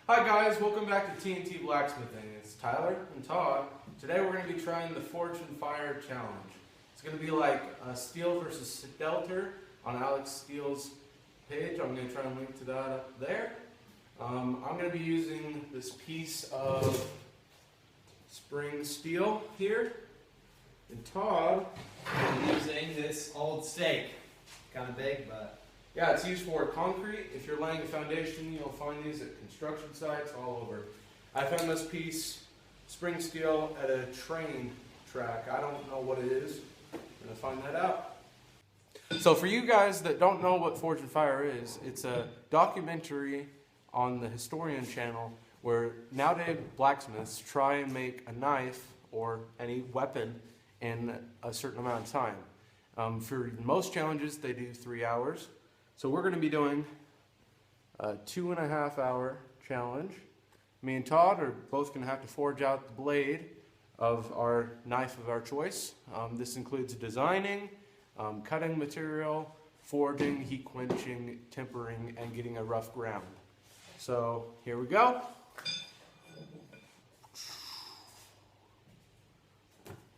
Hi guys, welcome back to TT Blacksmithing. It's Tyler and Todd. Today we're going to be trying the Forge and Fire challenge. It's going to be like Steel versus Stelter on Alex Steele's page. I'm going to try and link to that up there. I'm going to be using this piece of spring steel here. And Todd I'm using this old stake. Kind of big, but... yeah, it's used for concrete. If you're laying a foundation, you'll find these at construction sites all over. I found this piece, spring steel, at a train track. I don't know what it is. I'm going to find that out. So for you guys that don't know what Forge and Fire is, it's a documentary on the Historian channel where nowadays blacksmiths try and make a knife or any weapon in a certain amount of time. For most challenges, they do 3 hours. So we're going to be doing a 2.5 hour challenge. Me and Todd are both going to have to forge out the blade of our knife of our choice. This includes designing, cutting material, forging, heat quenching, tempering, and getting a rough ground. So here we go.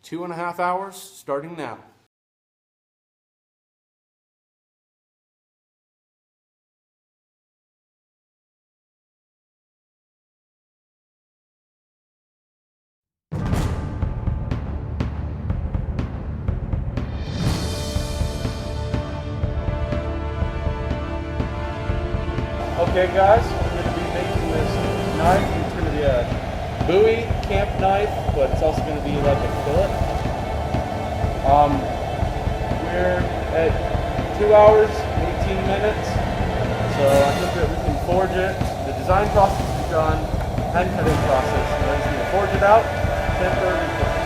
2.5 hours starting now. Okay guys, I'm going to be making this knife. It's going to be a buoy camp knife, but it's also going to be like a fillet. We're at 2 hours, 18 minutes, so I think that we can forge it. The design process is done, hand cutting process. Now we're just going to forge it out, temper, and place.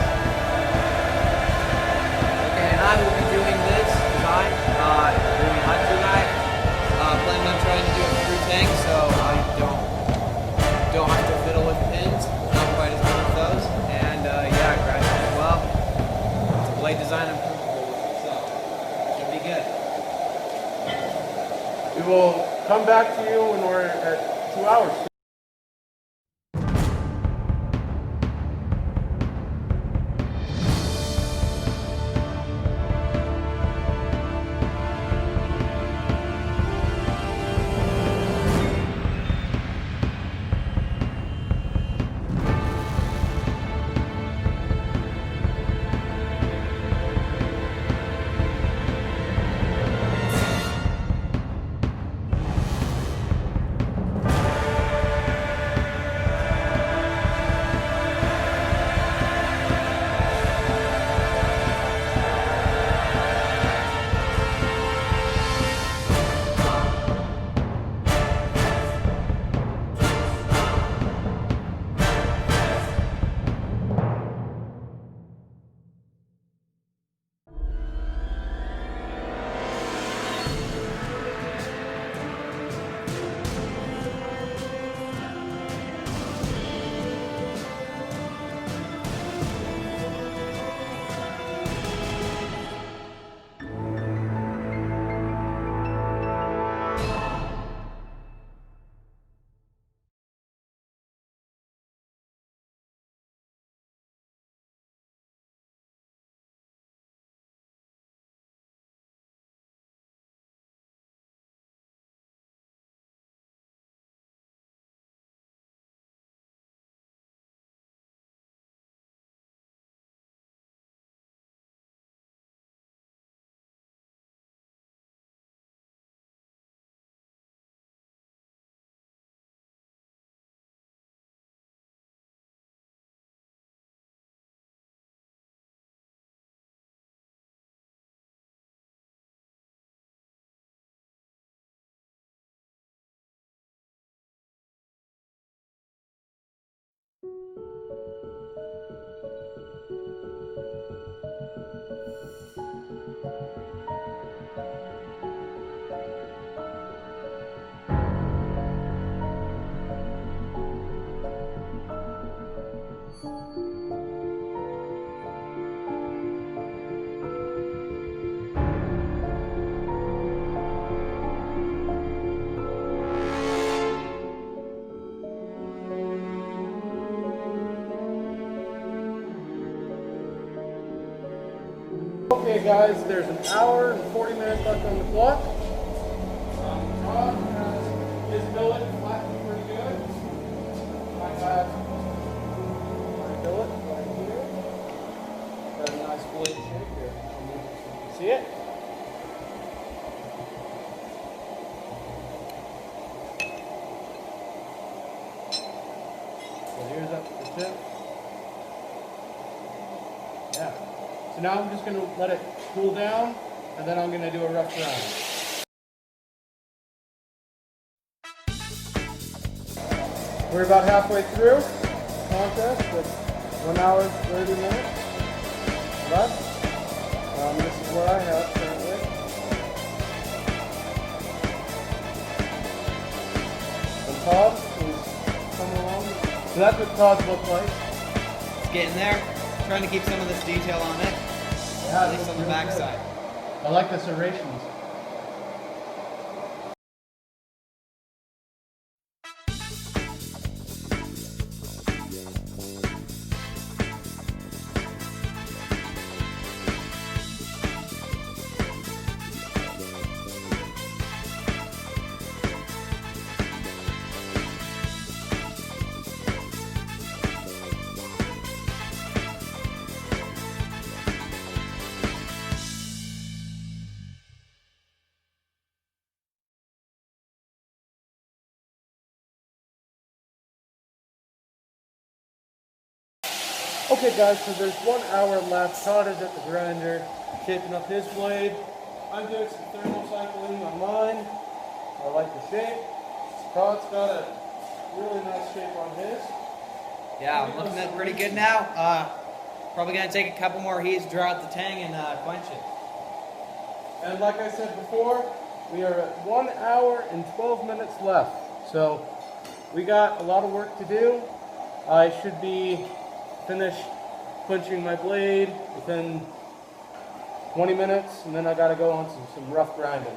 Okay, and I will be doing this design, doing a hunter knife. Planning on trying to do it through tank, so I don't have to fiddle with pins. Not quite as good with those. And yeah, grinding as well. It's a blade design I'm comfortable with, so should be good. We will come back to you when we're at 2 hours. Okay guys, there's an hour and 40 minutes left on the clock. Todd has his billet flattened pretty good. I have my billet right here. Got a nice blade shape here. See it? So here's up the tip. Yeah. So now I'm just going to let it cool down, and then I'm going to do a rough grind. We're about halfway through the contest with 1 hour 30 minutes left. This is what I have currently. And Todd is coming along. So that's what Todd's look like. It's getting there. Trying to keep some of this detail on it, Yeah, at least on the back side. I like the serrations. Okay guys, so there's 1 hour left. Todd is at the grinder, shaping up his blade. I'm doing some thermal cycling on mine. I like the shape. Todd's got a really nice shape on his. Yeah, I'm looking at pretty good now. Probably gonna take a couple more heats, draw out the tang, and quench it. And like I said before, we are at 1 hour and 12 minutes left. So we got a lot of work to do. I should be finished quenching my blade within 20 minutes, and then I gotta go on some rough grinding.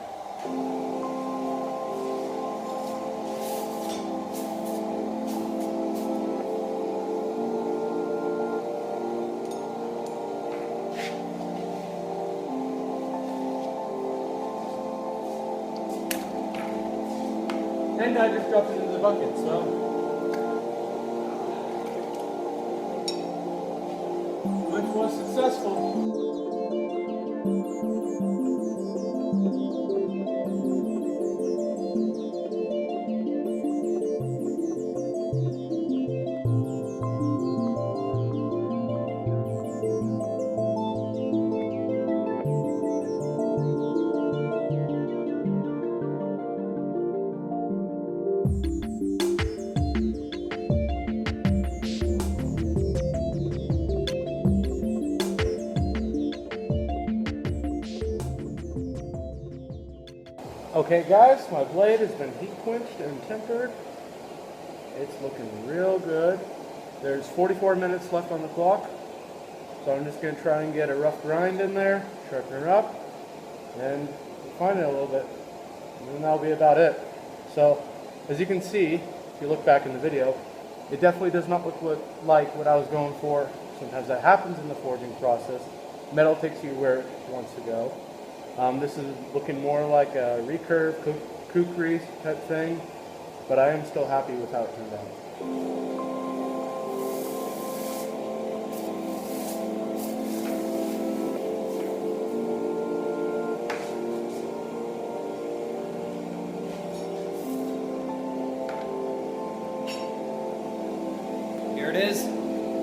And I just dropped it into the bucket, so. Which was successful. Okay guys, my blade has been heat quenched and tempered. It's looking real good. There's 44 minutes left on the clock. So I'm just going to try and get a rough grind in there, sharpen her up, and refine it a little bit. And then that'll be about it. So as you can see, if you look back in the video, it definitely does not look like what I was going for. Sometimes that happens in the forging process. Metal takes you where it wants to go. This is looking more like a recurve, kukri type thing, but I am still happy with how it turned out. Here it is.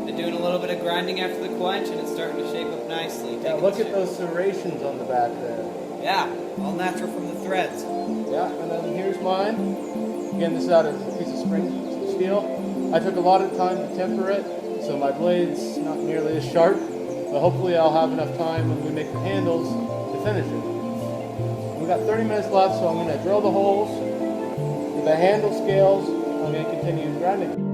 Been doing a little bit of grinding after the quench, and it's starting to shape up nicely. Yeah, look at those serrations on the back there. Yeah, all natural from the threads. Yeah, and then here's mine. Again, this is out of a piece of spring steel. I took a lot of time to temper it, so my blade's not nearly as sharp, but hopefully I'll have enough time when we make the handles to finish it. We got 30 minutes left, so I'm going to drill the holes with the handle scales. I'm going to continue grinding.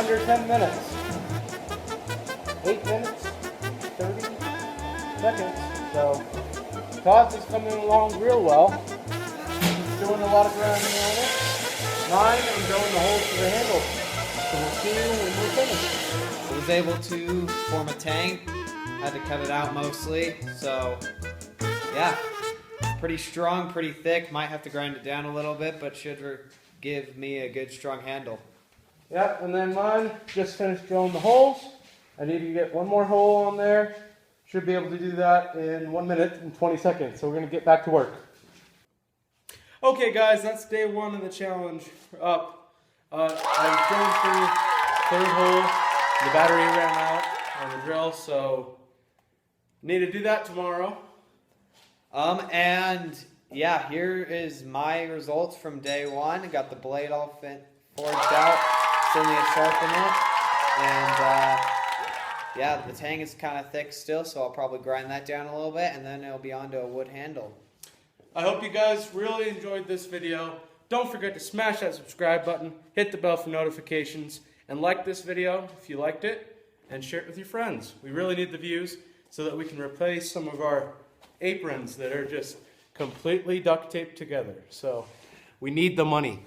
under 10 minutes. 8 minutes, 30 seconds. So Todd's is coming along real well. He's doing a lot of grinding on it. Mine, I'm drilling the holes for the handle. So we'll see you when we're finished. I was able to form a tank. Had to cut it out mostly. So yeah, pretty strong, pretty thick. Might have to grind it down a little bit, but should give me a good strong handle. Yep, and then mine just finished drilling the holes. I need to get one more hole on there. Should be able to do that in 1 minute and 20 seconds. So we're going to get back to work. Okay guys, that's day one of the challenge. We're up. I was drilling through third hole. The battery ran out on the drill, so need to do that tomorrow. And yeah, here is my results from day one. I got the blade all forged out. Still need to sharpen it. And yeah, the tang is kind of thick still, so I'll probably grind that down a little bit, and then it'll be onto a wood handle. I hope you guys really enjoyed this video. Don't forget to smash that subscribe button, hit the bell for notifications, and like this video if you liked it, and share it with your friends. We really need the views so that we can replace some of our aprons that are just completely duct taped together. So we need the money.